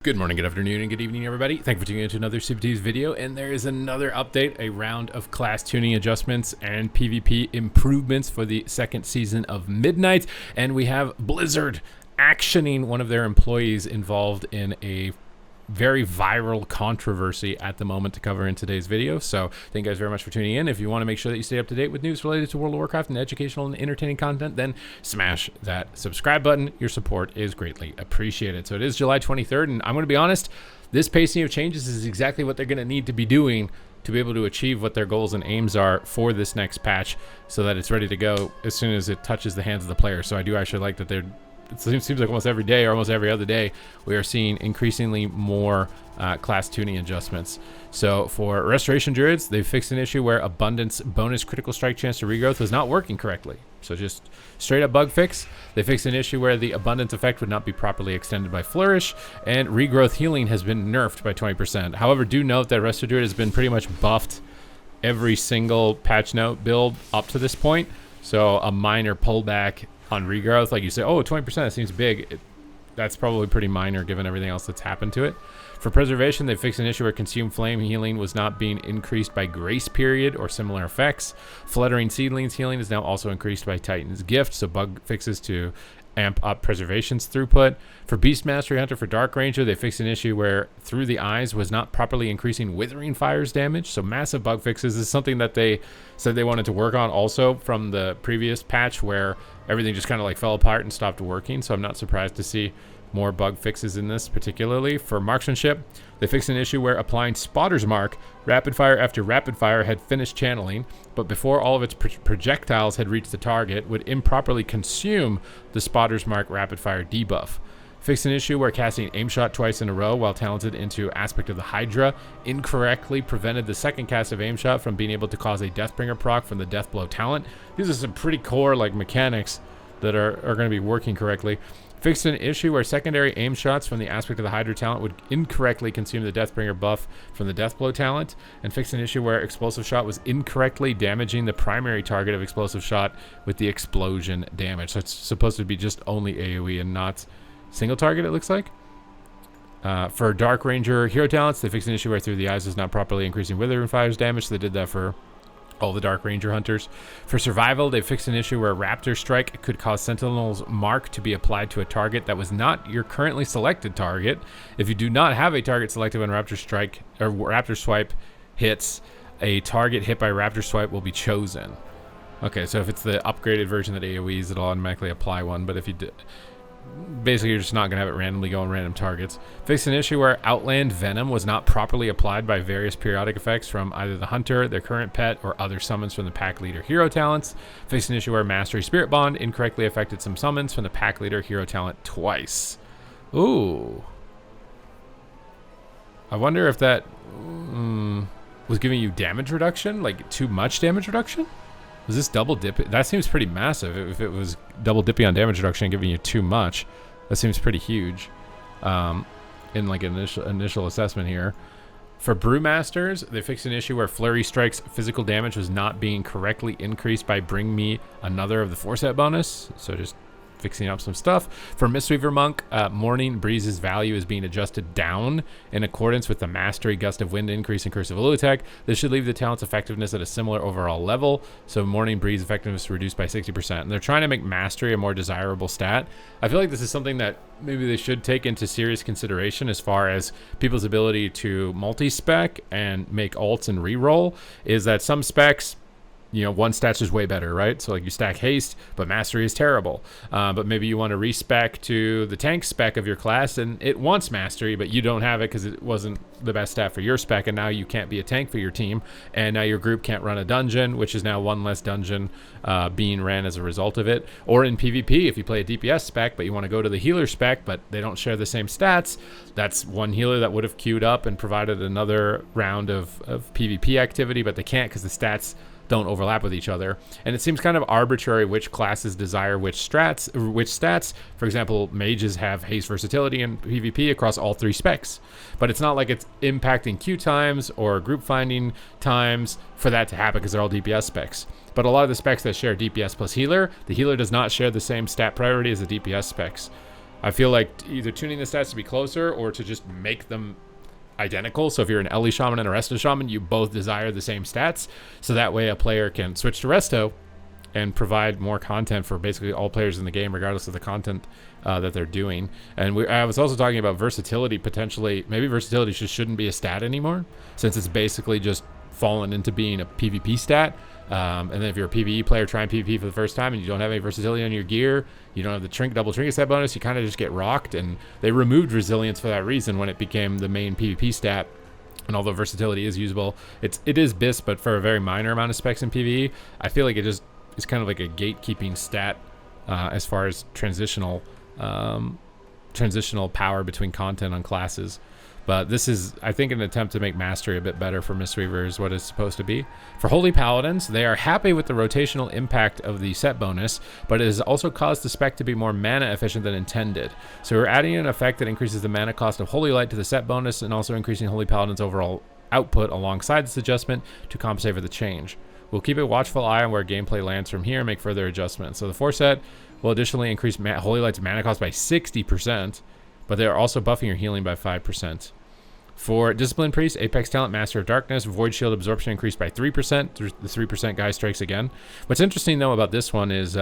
Good morning, good afternoon, and good evening, everybody. Thank you for tuning in to another Supatease video. And there is another update, a round of class tuning adjustments and PvP improvements for the second season of Midnight. And we have Blizzard actioning one of their employees involved in a very viral controversy at the moment to cover in today's video. So thank you guys very much for tuning in. If you want to make sure that you stay up to date with news related to World of Warcraft and educational and entertaining content, then smash that subscribe button. Your support is greatly appreciated. So it is July 23rd, and I'm going to be honest, this pacing of changes is exactly what they're going to need to be doing to be able to achieve what their goals and aims are for this next patch so that it's ready to go as soon as it touches the hands of the player. So I do actually like that it seems like almost every day or almost every other day we are seeing increasingly more class tuning adjustments. So for Restoration Druids, they've fixed an issue where Abundance bonus critical strike chance to regrowth was not working correctly. So just straight up bug fix. They fixed an issue where the Abundance effect would not be properly extended by Flourish, and regrowth healing has been nerfed by 20%. However, do note that Resto Druid has been pretty much buffed every single patch note build up to this point. So a minor pullback on regrowth, like you say, oh, 20%, that seems big. That's probably pretty minor given everything else that's happened to it. For Preservation, they fixed an issue where Consume Flame healing was not being increased by Grace Period or similar effects. Fluttering Seedlings healing is now also increased by Titan's Gift, so bug fixes to amp up Preservation's throughput. For Beast Mastery Hunter for Dark Ranger, they fixed an issue where Through the Eyes was not properly increasing Withering Fire's damage, so massive bug fixes. This is something that they said they wanted to work on also from the previous patch where everything just kind of like fell apart and stopped working, so I'm not surprised to see more bug fixes in this. Particularly for Marksmanship, they fixed an issue where applying Spotter's Mark rapid fire after rapid fire had finished channeling, but before all of its projectiles had reached the target, would improperly consume the Spotter's Mark rapid fire debuff. Fixed an issue where casting Aim Shot twice in a row while talented into Aspect of the Hydra incorrectly prevented the second cast of Aim Shot from being able to cause a Deathbringer proc from the Death Blow talent. These are some pretty core like mechanics that are going to be working correctly. Fixed an issue where secondary aim shots from the Aspect of the Hydra talent would incorrectly consume the Deathbringer buff from the Deathblow talent, and fixed an issue where Explosive Shot was incorrectly damaging the primary target of Explosive Shot with the explosion damage. So it's supposed to be just only AoE and not single target, it looks like. For Dark Ranger hero talents, they fixed an issue where Through the Eyes was not properly increasing Withering Fire's damage, so they did that for all the Dark Ranger hunters. For Survival, they fixed an issue where Raptor Strike could cause Sentinel's Mark to be applied to a target that was not your currently selected target. If you do not have a target selected when Raptor Strike or Raptor Swipe hits, a target hit by Raptor Swipe will be chosen. Okay, so if it's the upgraded version that AoEs, it'll automatically apply one, but if you did, basically you're just not going to have it randomly go on random targets. Fixed an issue where Outland Venom was not properly applied by various periodic effects from either the hunter, their current pet, or other summons from the pack leader hero talents. Fixed an issue where Mastery Spirit Bond incorrectly affected some summons from the pack leader hero talent twice. Ooh. I wonder if that was giving you damage reduction, like too much damage reduction? Was this double dip? That seems pretty massive. If it was double dipping on damage reduction and giving you too much, that seems pretty huge. In like initial assessment here. For Brewmasters, they fixed an issue where Flurry Strike's physical damage was not being correctly increased by Bring Me Another of the 4-set bonus. So just fixing up some stuff. For Mistweaver Monk, Morning Breeze's value is being adjusted down in accordance with the Mastery Gust of Wind increase in Curse of ula'tek. This should leave the talent's effectiveness at a similar overall level, so Morning Breeze effectiveness reduced by 60%. And they're trying to make Mastery a more desirable stat. I feel like this is something that maybe they should take into serious consideration as far as people's ability to multi-spec and make ults and reroll, is that some specs, you know, one stat's just way better, right? So like you stack haste, but mastery is terrible. But maybe you want to respec to the tank spec of your class and it wants mastery, but you don't have it because it wasn't the best stat for your spec, and now you can't be a tank for your team, and now your group can't run a dungeon, which is now one less dungeon being ran as a result of it. Or in PvP, if you play a DPS spec, but you want to go to the healer spec, but they don't share the same stats, that's one healer that would have queued up and provided another round of PvP activity, but they can't because the stats don't overlap with each other. And it seems kind of arbitrary which classes desire which stats. For example, mages have haste versatility in PvP across all 3 specs, but it's not like it's impacting queue times or group finding times for that to happen because they're all DPS specs. But a lot of the specs that share DPS plus healer, the healer does not share the same stat priority as the DPS specs. I feel like either tuning the stats to be closer or to just make them identical. So if you're an Ellie Shaman and a Resto Shaman, you both desire the same stats. So that way a player can switch to Resto and provide more content for basically all players in the game, regardless of the content that they're doing. And I was also talking about versatility potentially. Maybe versatility just shouldn't be a stat anymore, since it's basically just fallen into being a PvP stat. And then if you're a PvE player trying PvP for the first time and you don't have any versatility on your gear, you don't have the double trinket set bonus, you kind of just get rocked. And they removed resilience for that reason when it became the main PvP stat. And although versatility is usable, it is BIS, but for a very minor amount of specs in PvE. I feel like it just is kind of like a gatekeeping stat as far as transitional power between content on classes. But this is, I think, an attempt to make Mastery a bit better for Mistweaver is what it's supposed to be. For Holy Paladins, they are happy with the rotational impact of the set bonus, but it has also caused the spec to be more mana efficient than intended. So we're adding an effect that increases the mana cost of Holy Light to the set bonus and also increasing Holy Paladins' overall output alongside this adjustment to compensate for the change. We'll keep a watchful eye on where gameplay lands from here and make further adjustments. So the 4 set will additionally increase Holy Light's mana cost by 60%, but they are also buffing your healing by 5%. For Discipline Priest, Apex Talent, Master of Darkness, Void Shield Absorption increased by 3%. The 3% guy strikes again. What's interesting, though, about this one is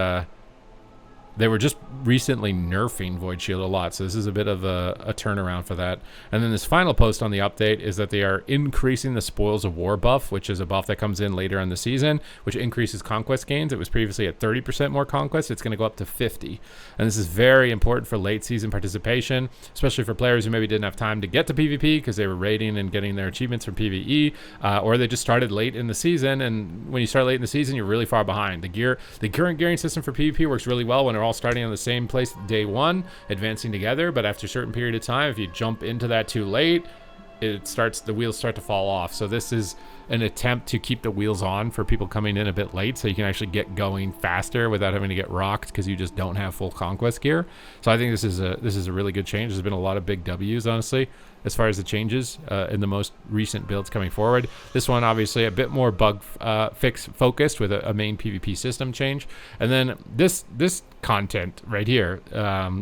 they were just recently nerfing Void Shield a lot, so this is a bit of a turnaround for that. And then this final post on the update is that they are increasing the Spoils of War buff, which is a buff that comes in later in the season, which increases conquest gains. It was previously at 30% more conquest. It's going to go up to 50. And this is very important for late season participation, especially for players who maybe didn't have time to get to PvP because they were raiding and getting their achievements from PvE, or they just started late in the season. And when you start late in the season, you're really far behind. The current gearing system for PvP works really well when they're all starting on the same place day one, advancing together, but after a certain period of time, if you jump into that too late, the wheels start to fall off. So this is an attempt to keep the wheels on for people coming in a bit late, so you can actually get going faster without having to get rocked because you just don't have full conquest gear. So I think this is a really good change. There's been a lot of big W's, honestly, as far as the changes in the most recent builds coming forward. This one obviously a bit more bug fix focused with a main PvP system change. And then this content right here,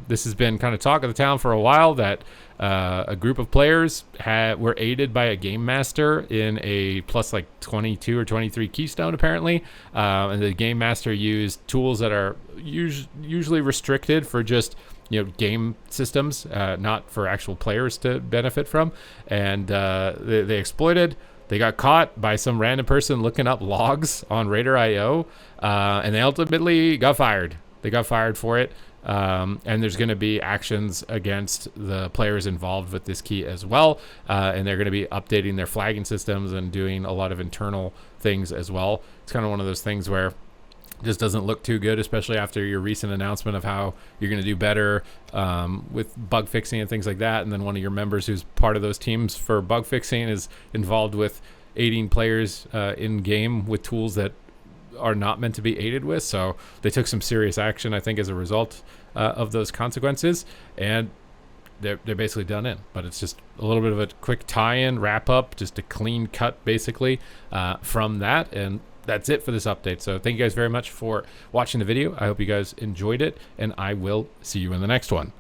this has been kind of talk of the town for a while, that a group of players were aided by a game master in a plus like 22 or 23 keystone apparently, and the game master used tools that are usually restricted for just game systems, not for actual players to benefit from, and they exploited. They got caught by some random person looking up logs on Raider.io, and they ultimately got fired. They got fired for it. And there's going to be actions against the players involved with this key as well. And they're going to be updating their flagging systems and doing a lot of internal things as well. It's kind of one of those things where it just doesn't look too good, especially after your recent announcement of how you're going to do better with bug fixing and things like that. And then one of your members who's part of those teams for bug fixing is involved with aiding players in game with tools that are not meant to be aided with. So they took some serious action, I think, as a result of those consequences, and they're basically done in. But it's just a little bit of a quick tie-in, wrap-up, just a clean cut basically from that, and that's it for this update. So thank you guys very much for watching the video. I hope you guys enjoyed it, and I will see you in the next one.